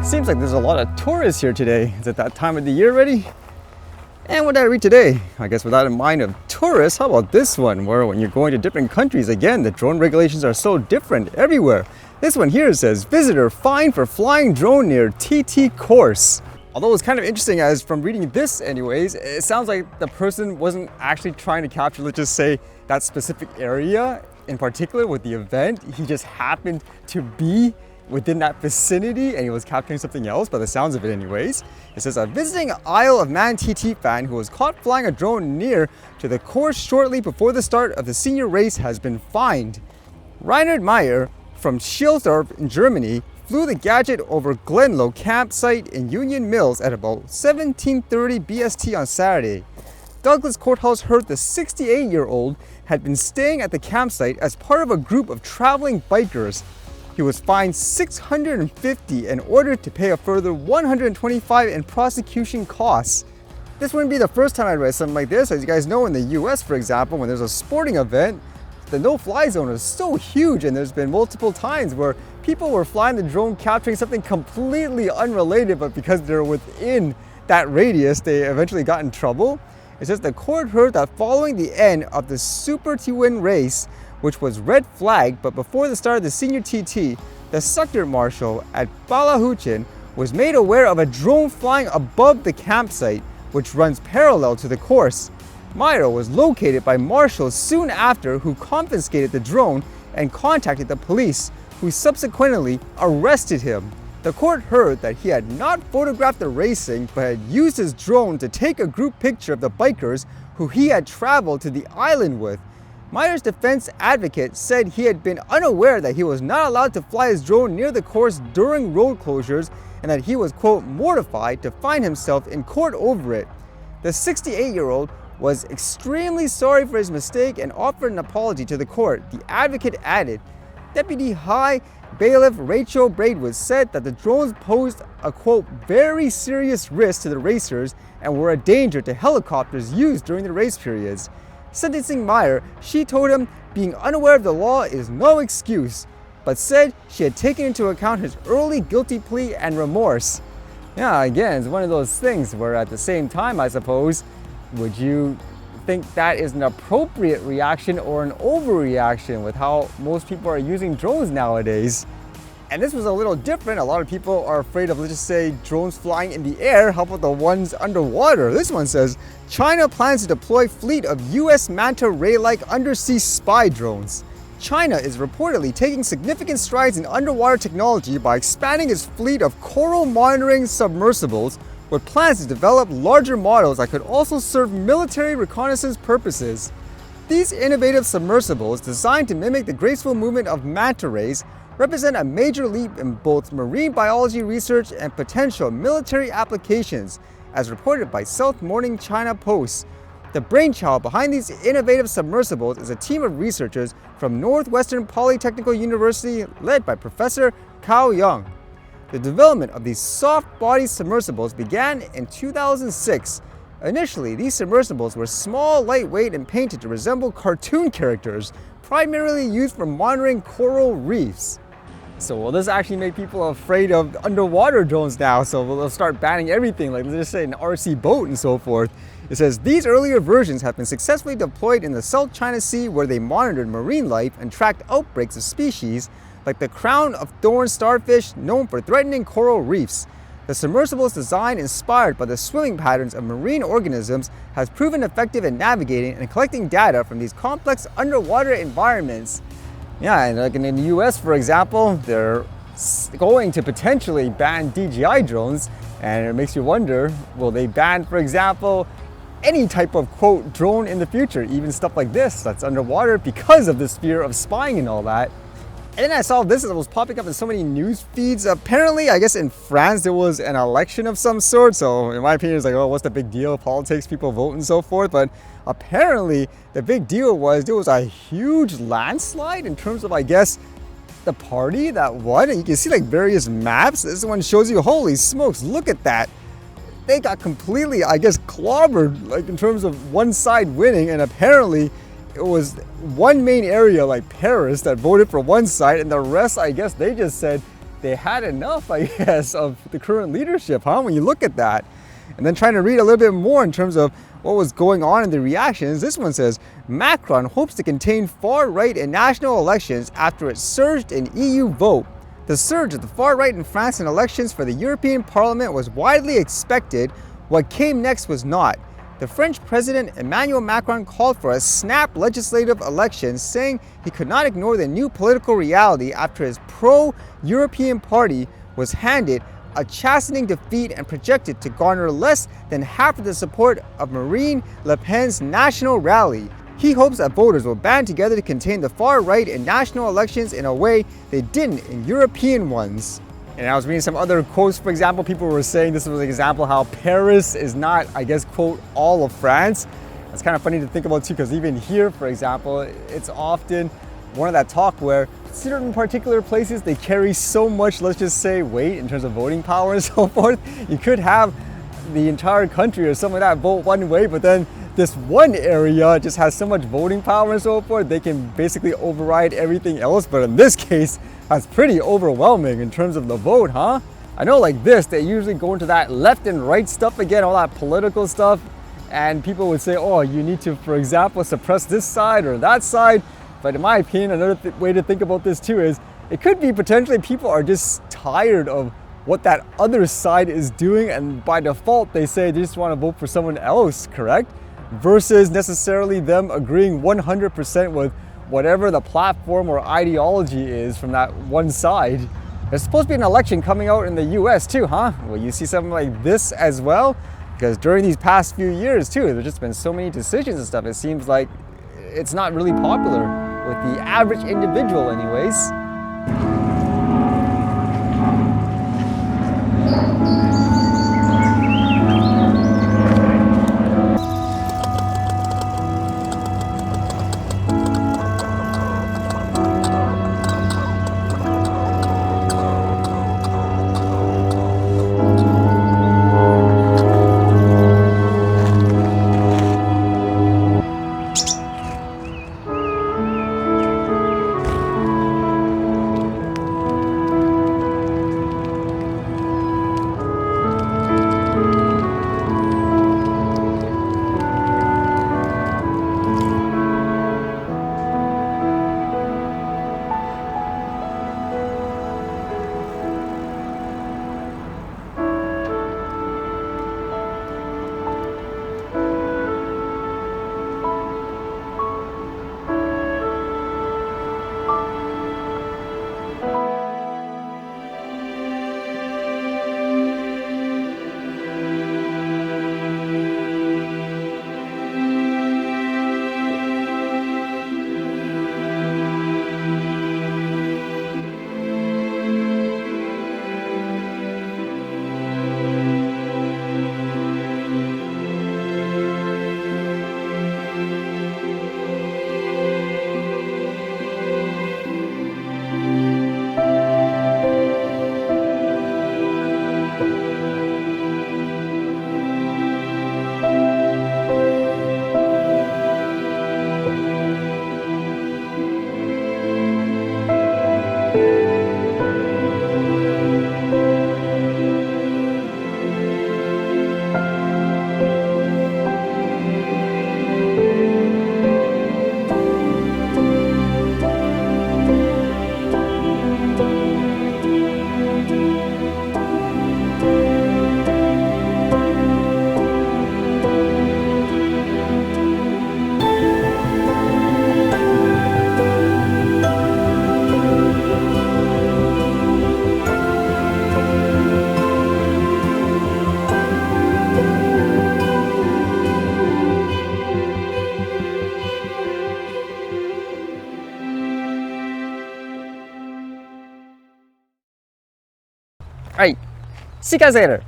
Seems like there's a lot of tourists here today. Is it that time of the year already? And what did I read today? I guess with that in mind of tourists, how about this one, where when you're going to different countries, again, the drone regulations are so different everywhere. This one here says, visitor fined for flying drone near TT course. Although it's kind of interesting, as from reading this anyways, it sounds like the person wasn't actually trying to capture, let's just say, that specific area in particular with the event. He just happened to be within that vicinity and he was capturing something else, by the sounds of it anyways. It says, a visiting Isle of Man TT fan who was caught flying a drone near to the course shortly before the start of the senior race has been fined. Reinhard Meyer from Schielsdorf in Germany flew the gadget over Glenlow campsite in Union Mills at about 17:30 BST on Saturday. Douglas Courthouse heard the 68-year-old had been staying at the campsite as part of a group of traveling bikers. He was fined $650 and ordered to pay a further $125 in prosecution costs. This wouldn't be the first time I'd read something like this. As you guys know, in the US, for example, when there's a sporting event, the no-fly zone is so huge, and there's been multiple times where people were flying the drone capturing something completely unrelated, but because they're within that radius, they eventually got in trouble. It says the court heard that following the end of the Super T-Win race, which was red flagged, but before the start of the senior TT, the sector marshal at Balahuchin was made aware of a drone flying above the campsite, which runs parallel to the course. Meyer was located by marshals soon after, who confiscated the drone and contacted the police, who subsequently arrested him. The court heard that he had not photographed the racing, but had used his drone to take a group picture of the bikers who he had traveled to the island with. Meyer's defense advocate said he had been unaware that he was not allowed to fly his drone near the course during road closures, and that he was, quote, mortified to find himself in court over it. The 68-year-old was extremely sorry for his mistake and offered an apology to the court. The advocate added. Deputy High Bailiff Rachel Braidwood said that the drones posed a, quote, very serious risk to the racers and were a danger to helicopters used during the race periods. Sentencing Meyer, she told him being unaware of the law is no excuse, but said she had taken into account his early guilty plea and remorse. Yeah, again, it's one of those things where at the same time, I suppose, would you think that is an appropriate reaction or an overreaction with how most people are using drones nowadays? And this was a little different. A lot of people are afraid of, let's just say, drones flying in the air. How about the ones underwater? This one says, China plans to deploy fleet of US manta ray-like undersea spy drones. China is reportedly taking significant strides in underwater technology by expanding its fleet of coral monitoring submersibles, with plans to develop larger models that could also serve military reconnaissance purposes. These innovative submersibles, designed to mimic the graceful movement of manta rays, represent a major leap in both marine biology research and potential military applications, as reported by South Morning China Post. The brainchild behind these innovative submersibles is a team of researchers from Northwestern Polytechnical University led by Professor Cao Yang. The development of these soft-body submersibles began in 2006. Initially, these submersibles were small, lightweight, and painted to resemble cartoon characters, primarily used for monitoring coral reefs. So will this actually make people afraid of underwater drones now? So they'll start banning everything, like let's just say an RC boat and so forth. It says these earlier versions have been successfully deployed in the South China Sea, where they monitored marine life and tracked outbreaks of species like the crown of thorn starfish, known for threatening coral reefs. The submersible's design, inspired by the swimming patterns of marine organisms, has proven effective in navigating and collecting data from these complex underwater environments. Yeah, and like in the US, for example, they're going to potentially ban DJI drones, and it makes you wonder, will they ban, for example, any type of, quote, drone in the future, even stuff like this that's underwater, because of this fear of spying and all that. And then I saw this, it was popping up in so many news feeds. Apparently, I guess in France, there was an election of some sort. So in my opinion, it's like, oh, what's the big deal? Politics, people vote and so forth. But apparently, the big deal was there was a huge landslide in terms of, I guess, the party that won. And you can see like various maps. This one shows you, holy smokes, look at that. They got completely, I guess, clobbered, like in terms of one side winning. And apparently, it was one main area like Paris that voted for one side, and the rest, I guess, they just said they had enough, I guess, of the current leadership, huh? When you look at that. And then trying to read a little bit more in terms of what was going on in the reactions, this one says, Macron hopes to contain far-right in national elections after it surged in EU vote. The surge of the far-right in France in elections for the European Parliament was widely expected. What came next was not. The French President Emmanuel Macron called for a snap legislative election, saying he could not ignore the new political reality after his pro-European party was handed a chastening defeat and projected to garner less than half of the support of Marine Le Pen's national rally. He hopes that voters will band together to contain the far right in national elections in a way they didn't in European ones. And I was reading some other quotes, for example, people were saying this was an example how Paris is not, I guess, quote, all of France. It's kind of funny to think about too, because even here, for example, it's often one of that talk where certain particular places, they carry so much, let's just say, weight in terms of voting power and so forth. You could have the entire country or something like that vote one way, but then this one area just has so much voting power and so forth, they can basically override everything else. But in this case, that's pretty overwhelming in terms of the vote, huh? I know like this, they usually go into that left and right stuff again, all that political stuff, and people would say, oh, you need to, for example, suppress this side or that side. But in my opinion, another way to think about this too is it could be potentially people are just tired of what that other side is doing, and by default they say they just want to vote for someone else, correct? Versus necessarily them agreeing 100% with whatever the platform or ideology is from that one side. There's supposed to be an election coming out in the US too, huh? Will you see something like this as well? Because during these past few years too, there's just been so many decisions and stuff, it seems like it's not really popular with the average individual anyways. All right, see you guys later.